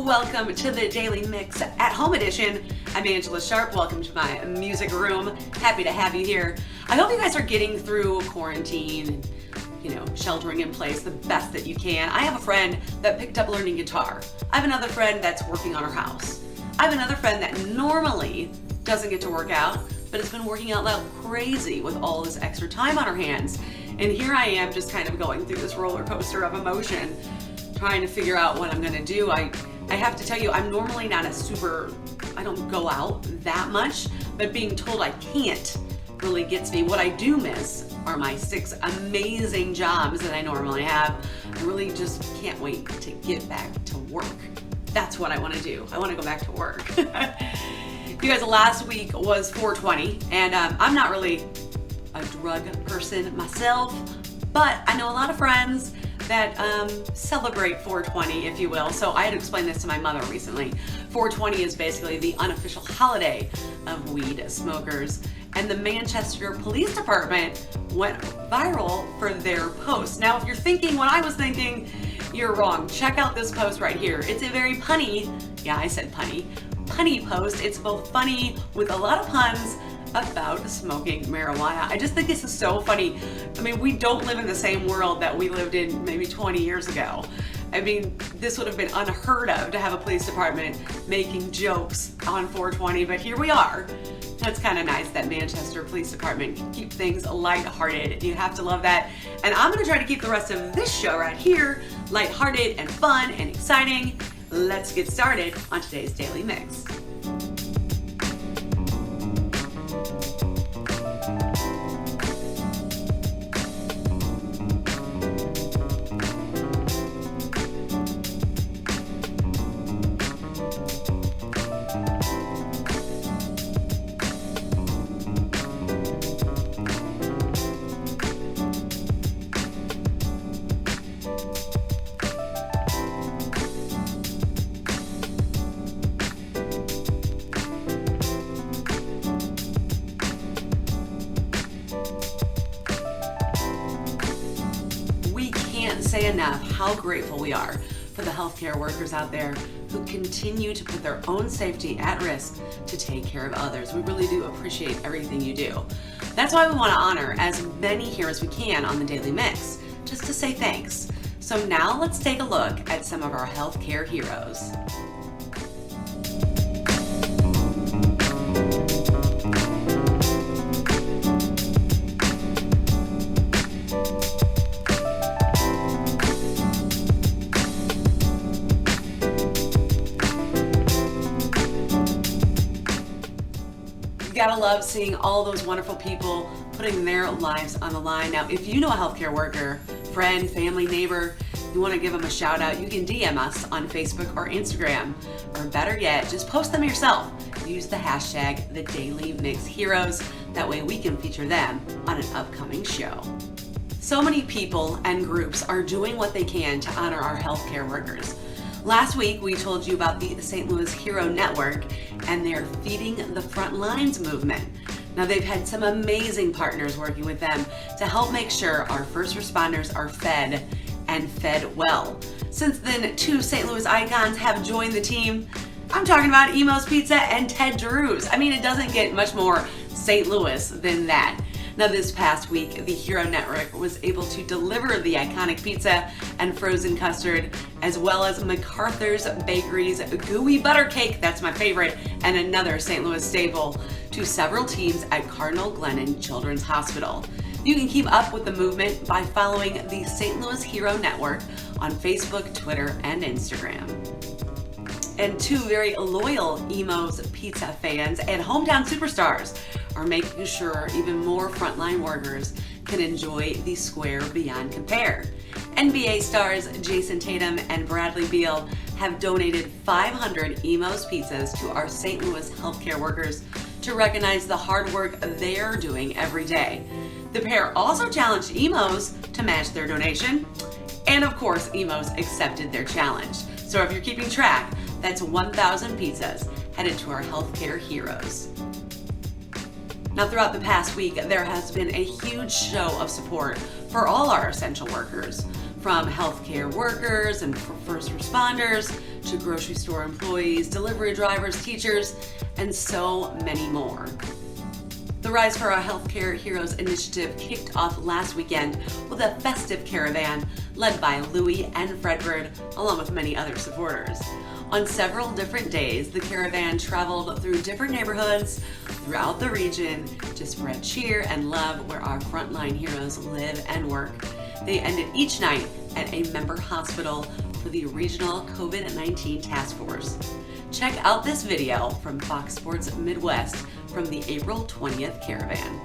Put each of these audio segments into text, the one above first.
Welcome to the Daily Mix at Home Edition. I'm Angella Sharpe. Welcome to my music room. Happy to have you here. I hope you guys are getting through quarantine and, sheltering in place the best that you can. I have a friend that picked up learning guitar. I have another friend that's working on her house. I have another friend that normally doesn't get to work out, but has been working out like crazy with all this extra time on her hands. And here I am just kind of going through this roller coaster of emotion, trying to figure out what I'm gonna do. I have to tell you, I'm normally not I don't go out that much, but being told I can't really gets me. What I do miss are my 6 amazing jobs that I normally have. I really just can't wait to get back to work. That's what I wanna do. I wanna go back to work. You guys, last week was 420, and I'm not really a drug person myself, but I know a lot of friends that celebrate 420, if you will. So I had to explain this to my mother recently. 420 is basically the unofficial holiday of weed smokers. And the Manchester Police Department went viral for their post. Now, if you're thinking what I was thinking, you're wrong. Check out this post right here. It's a very punny post. It's both funny with a lot of puns about smoking marijuana. I just think this is so funny. I mean, we don't live in the same world that we lived in maybe 20 years ago. I mean, this would have been unheard of to have a police department making jokes on 420, but here we are. It's kind of nice that Manchester Police Department can keep things lighthearted. You have to love that. And I'm gonna try to keep the rest of this show right here lighthearted and fun and exciting. Let's get started on today's Daily Mix. Say enough how grateful we are for the healthcare workers out there who continue to put their own safety at risk to take care of others. We really do appreciate everything you do. That's why we want to honor as many here as we can on the Daily Mix, just to say thanks. So now let's take a look at some of our healthcare heroes. You gotta love seeing all those wonderful people putting their lives on the line. Now, if you know a healthcare worker, friend, family, neighbor, you wanna give them a shout out, you can DM us on Facebook or Instagram, or better yet, just post them yourself. Use the hashtag #TheDailyMixHeroes. That way we can feature them on an upcoming show. So many people and groups are doing what they can to honor our healthcare workers. Last week, we told you about the St. Louis Hero Network and their Feeding the Frontlines movement. Now, they've had some amazing partners working with them to help make sure our first responders are fed and fed well. Since then, 2 St. Louis icons have joined the team. I'm talking about Emo's Pizza and Ted Drew's. I mean, it doesn't get much more St. Louis than that. Now, this past week, the Hero Network was able to deliver the iconic pizza and frozen custard, as well as MacArthur's Bakery's gooey butter cake, that's my favorite, and another St. Louis staple, to several teams at Cardinal Glennon Children's Hospital. You can keep up with the movement by following the St. Louis Hero Network on Facebook, Twitter, and Instagram. And 2 very loyal Emo's Pizza fans and hometown superstars are making sure even more frontline workers can enjoy the square beyond compare. NBA stars Jason Tatum and Bradley Beal have donated 500 Emo's pizzas to our St. Louis healthcare workers to recognize the hard work they're doing every day. The pair also challenged Emo's to match their donation, and of course, Emo's accepted their challenge. So if you're keeping track, that's 1,000 pizzas headed to our healthcare heroes. Now, throughout the past week, there has been a huge show of support for all our essential workers, from healthcare workers and first responders to grocery store employees, delivery drivers, teachers, and so many more. The Rise for Our Healthcare Heroes initiative kicked off last weekend with a festive caravan led by Louie and Fredbird, along with many other supporters. On several different days, the caravan traveled through different neighborhoods throughout the region to spread cheer and love where our frontline heroes live and work. They ended each night at a member hospital for the regional COVID-19 task force. Check out this video from Fox Sports Midwest from the April 20th caravan.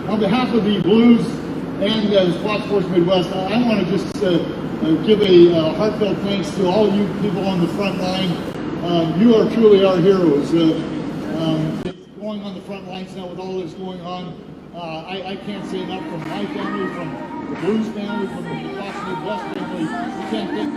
On behalf of the Blues and Fox Sports Midwest, I want to just give a heartfelt thanks to all you people on the front line. You are truly our heroes. Going on the front lines now with all this going on, I can't say enough from my family, from the Blues family, from the Fox Midwest family. We can't thank.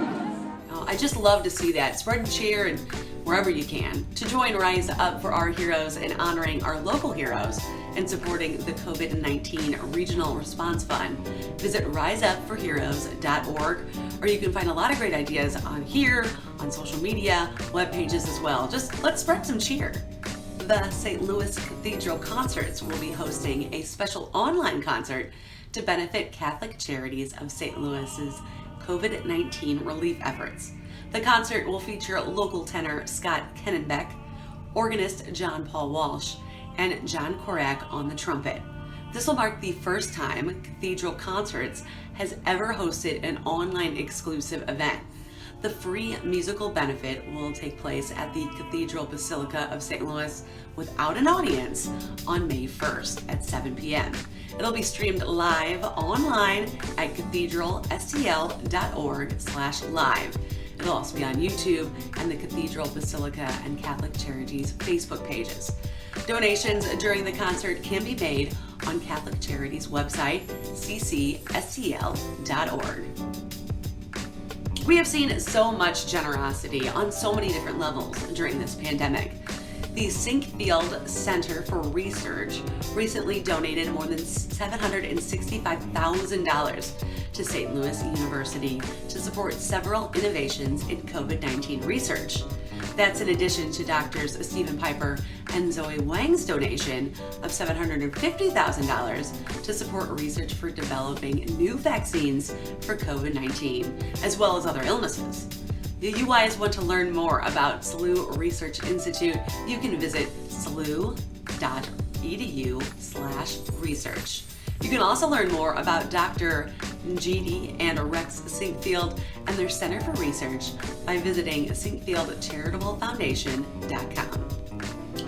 I just love to see that. Spread cheer and wherever you can to join Rise Up for Our Heroes and honoring our local heroes and supporting the COVID-19 Regional Response Fund. Visit riseupforheroes.org, or you can find a lot of great ideas on here, on social media, web pages as well. Just let's spread some cheer. The St. Louis Cathedral Concerts will be hosting a special online concert to benefit Catholic Charities of St. Louis's COVID-19 relief efforts. The concert will feature local tenor Scott Kennenbeck, organist John Paul Walsh, and John Korak on the trumpet. This will mark the first time Cathedral Concerts has ever hosted an online exclusive event. The free musical benefit will take place at the Cathedral Basilica of St. Louis without an audience on May 1st at 7 p.m. It'll be streamed live online at cathedralstl.org/live. It'll also be on YouTube and the Cathedral Basilica and Catholic Charities Facebook pages. Donations during the concert can be made on Catholic Charities website, ccstl.org. We have seen so much generosity on so many different levels during this pandemic. The Sinkfield Center for Research recently donated more than $765,000 to St. Louis University to support several innovations in COVID-19 research. That's in addition to Doctors Stephen Piper and Zoe Wang's donation of $750,000 to support research for developing new vaccines for COVID-19, as well as other illnesses. If you guys want to learn more about SLU Research Institute, you can visit slu.edu/research. You can also learn more about Dr. Njidi and Rex Sinkfield and their Center for Research by visiting sinkfieldcharitablefoundation.com.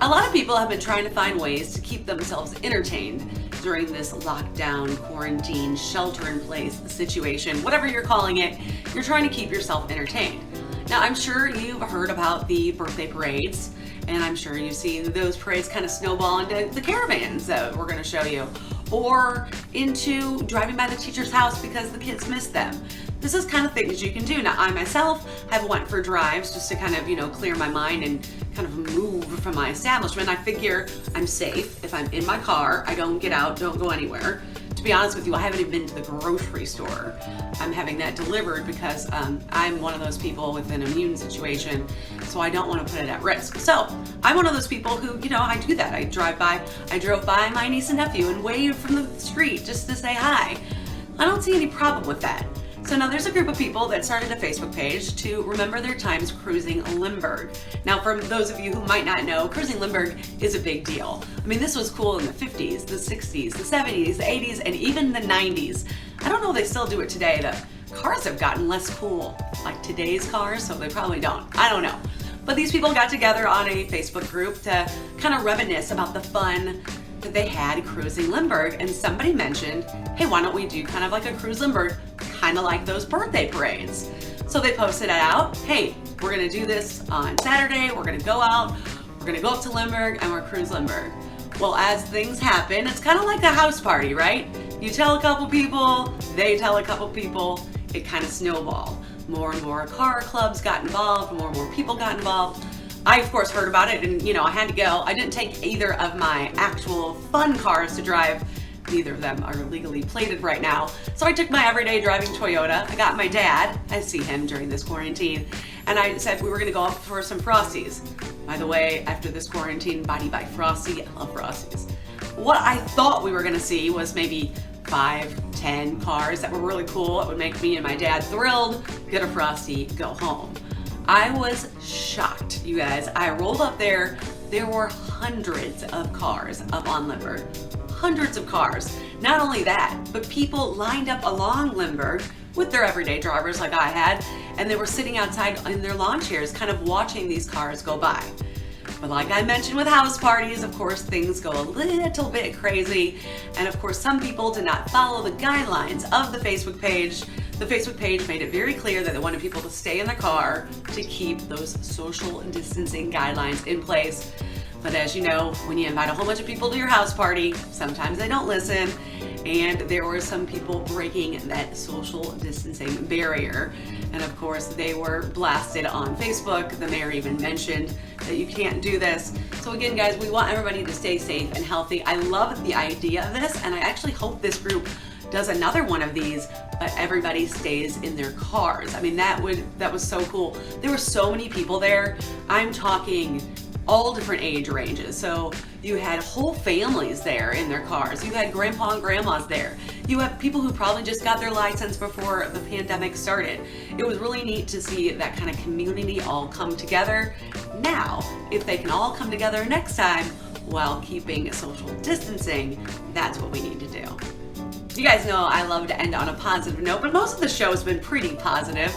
A lot of people have been trying to find ways to keep themselves entertained during this lockdown, quarantine, shelter-in-place situation, whatever you're calling it. You're trying to keep yourself entertained. Now, I'm sure you've heard about the birthday parades, and I'm sure you've seen those parades kind of snowball into the caravans that we're going to show you, or into driving by the teacher's house because the kids missed them. This is kind of things you can do. Now, I myself have went for drives just to kind of, clear my mind and kind of move from my establishment. I figure I'm safe if I'm in my car. I don't get out, don't go anywhere. To be honest with you, I haven't even been to the grocery store. I'm having that delivered because I'm one of those people with an immune situation, so I don't want to put it at risk. So I'm one of those people who, I do that. I drove by my niece and nephew and waved from the street just to say hi. I don't see any problem with that. So now there's a group of people that started a Facebook page to remember their times cruising Lindbergh. Now, for those of you who might not know, Cruisin Lindbergh is a big deal. I mean, this was cool in the 50s, the 60s, the 70s, the 80s, and even the 90s. I don't know if they still do it today. The cars have gotten less cool, like today's cars, so they probably don't. I don't know. But these people got together on a Facebook group to kind of reminisce about the fun that they had cruising Lindbergh, and somebody mentioned, hey, why don't we do kind of like a Cruise Lindbergh, kind of like those birthday parades. So they posted it out, hey, we're gonna do this on Saturday, we're gonna go out, we're gonna go up to Lindbergh, and we're Cruise Lindbergh. Well, as things happen, it's kind of like a house party, right? You tell a couple people, they tell a couple people, it kind of snowballed. More and more car clubs got involved, more and more people got involved. I, of course, heard about it, and I had to go. I didn't take either of my actual fun cars to drive. Neither of them are legally plated right now. So I took my everyday driving Toyota. I got my dad, I see him during this quarantine, and I said we were gonna go out for some Frosties. By the way, after this quarantine, body by Frosty, I love Frosties. What I thought we were gonna see was maybe 5, 10 cars that were really cool. It would make me and my dad thrilled, get a Frosty, go home. I was shocked, you guys. I rolled up there were hundreds of cars up on Lindbergh. Hundreds of cars. Not only that, but people lined up along Lindbergh with their everyday drivers like I had, and they were sitting outside in their lawn chairs kind of watching these cars go by. But like I mentioned with house parties, of course, things go a little bit crazy. And of course, some people did not follow the guidelines of the Facebook page. The Facebook page made it very clear that they wanted people to stay in their car to keep those social distancing guidelines in place. But as you know, when you invite a whole bunch of people to your house party, sometimes they don't listen. And there were some people breaking that social distancing barrier. And of course, they were blasted on Facebook. The mayor even mentioned that you can't do this. So again, guys, we want everybody to stay safe and healthy. I love the idea of this, and I actually hope this group does another one of these, but everybody stays in their cars. I mean, that was so cool. There were so many people there. I'm talking all different age ranges. So you had whole families there in their cars. You had grandpa and grandmas there. You have people who probably just got their license before the pandemic started. It was really neat to see that kind of community all come together. Now, if they can all come together next time while keeping social distancing, that's what we need to do. You guys know I love to end on a positive note, but most of the show has been pretty positive.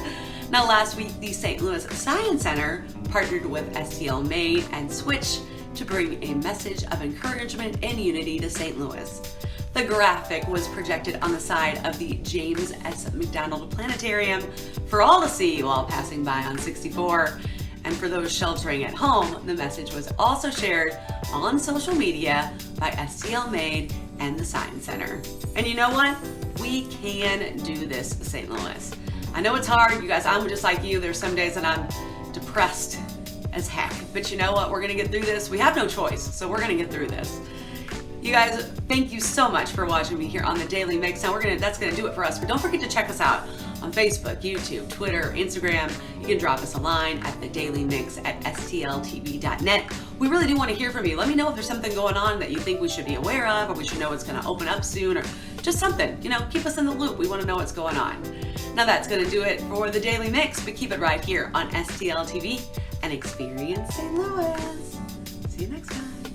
Now, last week, the St. Louis Science Center partnered with STL Made and Switch to bring a message of encouragement and unity to St. Louis. The graphic was projected on the side of the James S. McDonald Planetarium for all to see while passing by on 64. And for those sheltering at home, the message was also shared on social media by STL Made and the Science Center. And you know what? We can do this, St. Louis. I know it's hard, you guys. I'm just like you. There's some days that I'm depressed as heck. But you know what? We're going to get through this. We have no choice, so we're going to get through this. You guys, thank you so much for watching me here on the Daily Mix. Now that's going to do it for us. But don't forget to check us out on Facebook, YouTube, Twitter, Instagram. You can drop us a line at thedailymix@stltv.net. We really do want to hear from you. Let me know if there's something going on that you think we should be aware of, or we should know it's going to open up soon, or just something. Keep us in the loop. We want to know what's going on. Now that's going to do it for the Daily Mix, but keep it right here on STL TV and experience St. Louis. See you next time.